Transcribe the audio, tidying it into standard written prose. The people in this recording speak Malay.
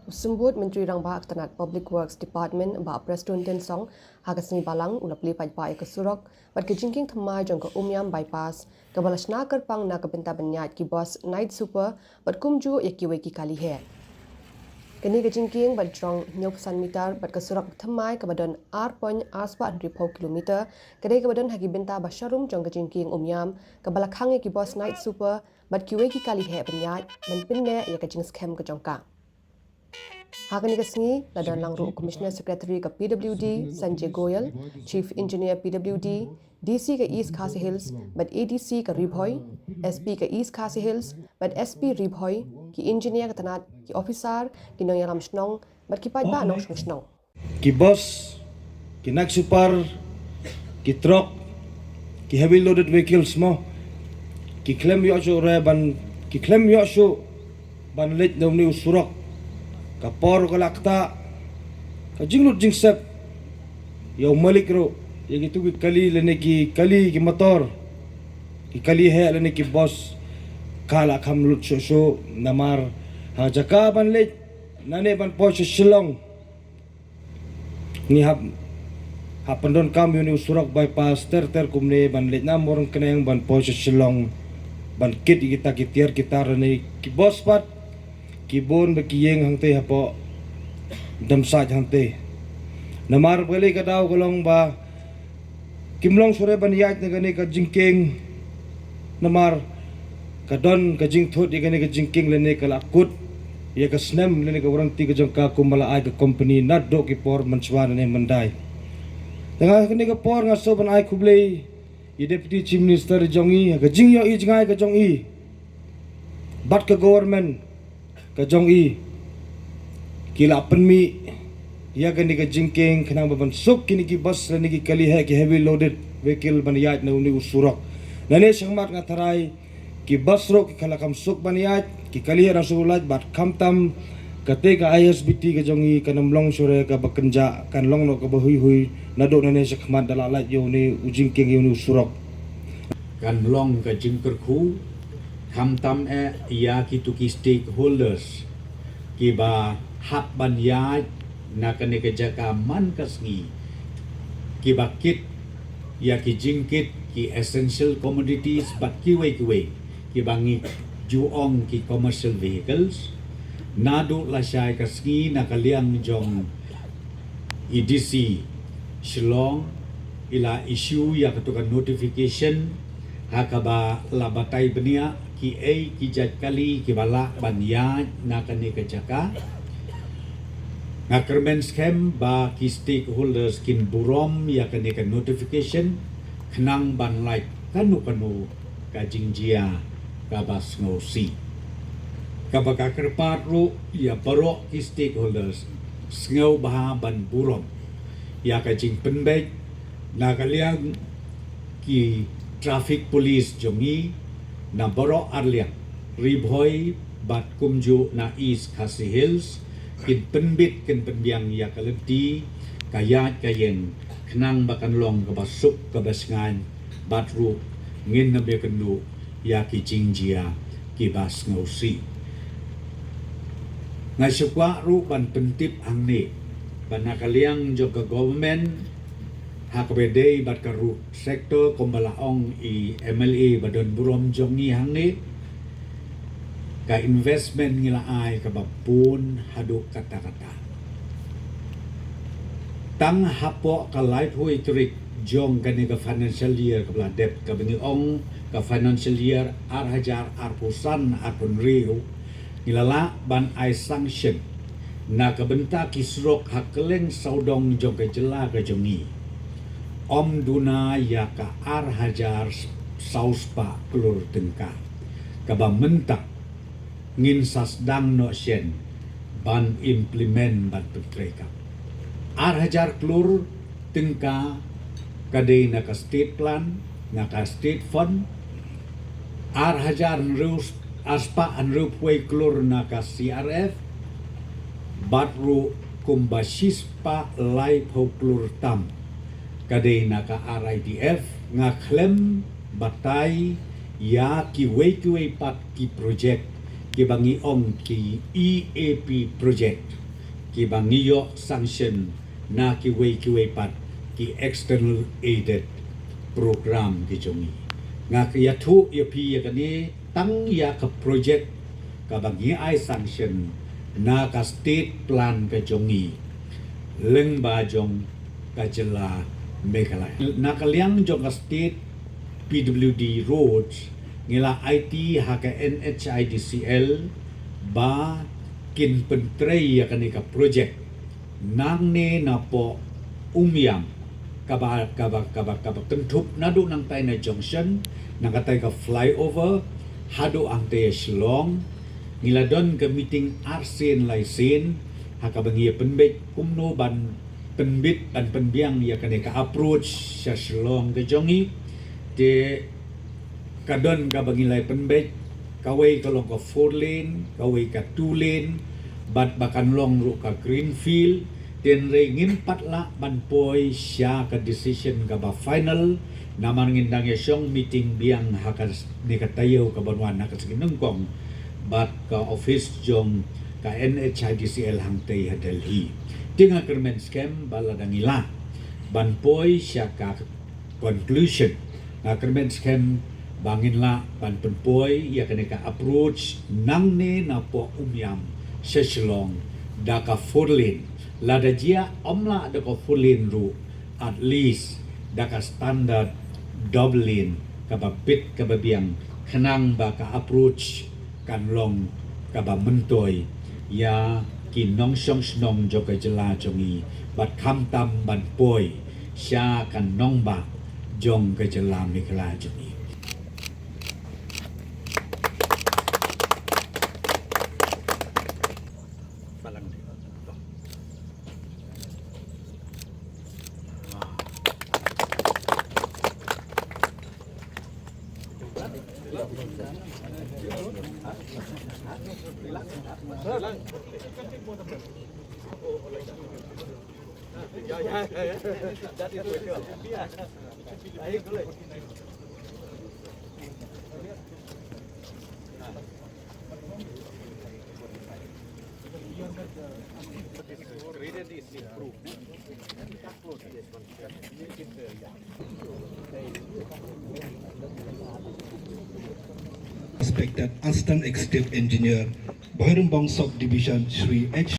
Sembut Menteri Rang Bahak Tanat Public Works Department Mbak Preston Tensong Hagasni Balang ulapli pajpai ke Surok bat ke jingking themai jong ke Umyam bypass ke balasna kerpang na ke benta benyat ki bos night super bat kumju ya ki weki kali he. Kini ke jingking bat jong nyok san meter bat ke Surok themai ke badan R.R kilometer kedai ke badan hagi benta basharum jong ke jingking Umyam ke balakang ya ki bos night super bat ki weki kali he benyat men pinne ya ke jing scam ke jongka. Hakan Igasni, Ladan Langru Commissioner Secretary ke PWD, Sanjay Goyal, Chief Engineer PWD, DC ke East Khasi Hills, but ADC ke Ribhoy, SP ke East Khasi Hills, but SP Ribhoy, ki Engineer ke Tanat, ki Officer, ki Nong Yaram Snong, but ki Pajba Nong Snong. Ki bus, ki nak super, ki truck, ki heavy loaded vehicles mo, ki klem yo so ban, ki klem yo so ban let daw ni Surok. Kapor kalakta kajinglot jingsep yaw malik ro yang itu kali lene ki kali ki motor ki kali he lene ki boss kala kamlut so namar ha jaka ban let nane ban po silong ni hap pendon kam yuni Surok bypass ter kumne ban let na morong keneng ban po silong ban kit kita kitiar kita rene ki boss pat kibon bekiyeng hangte hapo damsaj hangte namar bali ka daw kolong ba kimlong sore baniyat na gani ka jingking namar kadon ka jingthot igani ka jingking lene ka lakut ya ka snem lene ka warang ti ka jong ka kumala ay ka company naddo ki por manswana ne mandai tengah kani ka por nga so ban ay kublay i deputy chief minister jongi ka jingyo i jingai ka jongi bat ka government kajong i kila penmi ya gani ka jingking kanang babansuk kini ki bus lani ki kalihe ki heavy loaded vehicle baniyat na uni Surok nani siyang mat nga taray ki bus ro ki kalakam suk baniyat ki kalihe na sulat bat kamtam kate ka ISBT ka jongi kanamlong sure ka bakenja kanlong no ka bahuy na do nani siya kamat dalalat yo ni ujingking yo ni Surok kanlong ka jingkerku kamtam ia kitu ki stakeholders kiba hak banyat na kane kejaka man kasngi kiba kit ya ki jingkit ki essential commodities bat kiwe kiba ngi juong ki commercial vehicles nadu la syai kasngi na kaliang jong EDC Shillong ila issue ya ketukan notification hakaba labatai benia ki ki jat kali ki bala banya na kani kejaka na kermen scam ba ki stakeholders kin burom ya kani ka notification khnang ban like kanu ka jingjia ka bas ngosi ka baka kerpat ru ya baro ki stakeholders ngau ba ban burom ya ka jing penbek na kaliang ki traffic police jongi na baro arliang Ribhoy bat kumju na East Khasi Hills kin penbit kin penbiang ya kalenti kayat kayeng kenang bakan long kabasuk kabasngan batru ngin na bekenu ya ki jingjia ki bas ngausi ngasukwa ru ban pentip angne ban nakaliang joka government hakbede bat karu sektor kombalaong i MLA badon burom jongi hangne ka investment ngila ay kabapun haduk kata-kata tang hapo ka light hui trik jong kani ka financial year kabla dep ka ong ka financial year arhajar arpusan arpun riu ngilala ban ay sanction na kabenta kisrok hakeleng saudong jong ka jela ka jongi Om Duna ya ka arhajar sauspa klur tengka kaba mentak ngin sasdang no sien ban implement ban petreka arhajar klur tengka kadai na ka state plan na ka state fund arhajar nrus aspa anrup way klur na ka CRF batru kumbasispa life ho klur tam kadai naka RIDF nga klem batay ya ki way pat ki project bangi ong ki EAP project ki bangi yo sanction na ki wei pat ki external aided program ki jongi nga ki ya thu ya pi ya kani tang ya ka project ka bangi ai sanction na ka state plan ka jongi leng ba jong ka jela Meghalaya na kaliang jong ka state PWD roads ngila IT haka NHIDCL ba kin pentrei ya kanika project nang ne na po umyam kaba kentup nadu nang tai na junction nang katai ka flyover hadu ang te Shillong ngila don ka meeting arsen laisin haka bangi penbet kumno ban penbit ban penbiang ya kanika approach sa Shillong ke jongi te kadon ka bangilay penbet kaway ka long ka 4 lane kaway ka 2 lane bat bakan long ru ka greenfield ten re ngimpat la banpoy siya ka decision ka ba final naman ngindang yasyong meeting biang hakas ni katayo ka banwan na kasaginungkong bat ka office jong ka NHIDCL hangtay ha Delhi tinga kermen scam bala dangila banpoy siya ka conclusion na kermen scam bangin la ban penpoy ya kene ka approach nang ne na po umyam sa Shillong da ka 4 lane la da jia omla da ka 4 lane ru at least da ka standard double lane ka ba bit ka ba biang kanang ba ka approach kan long ka ba mentoy ya kinong song snong jo ka jela jongi bat kham tam ban poy sya kan nong ba jong ka jela Meghalaya jongi Respected Assistant Executive Engineer, Bhairumbang Subdivision, Shri H.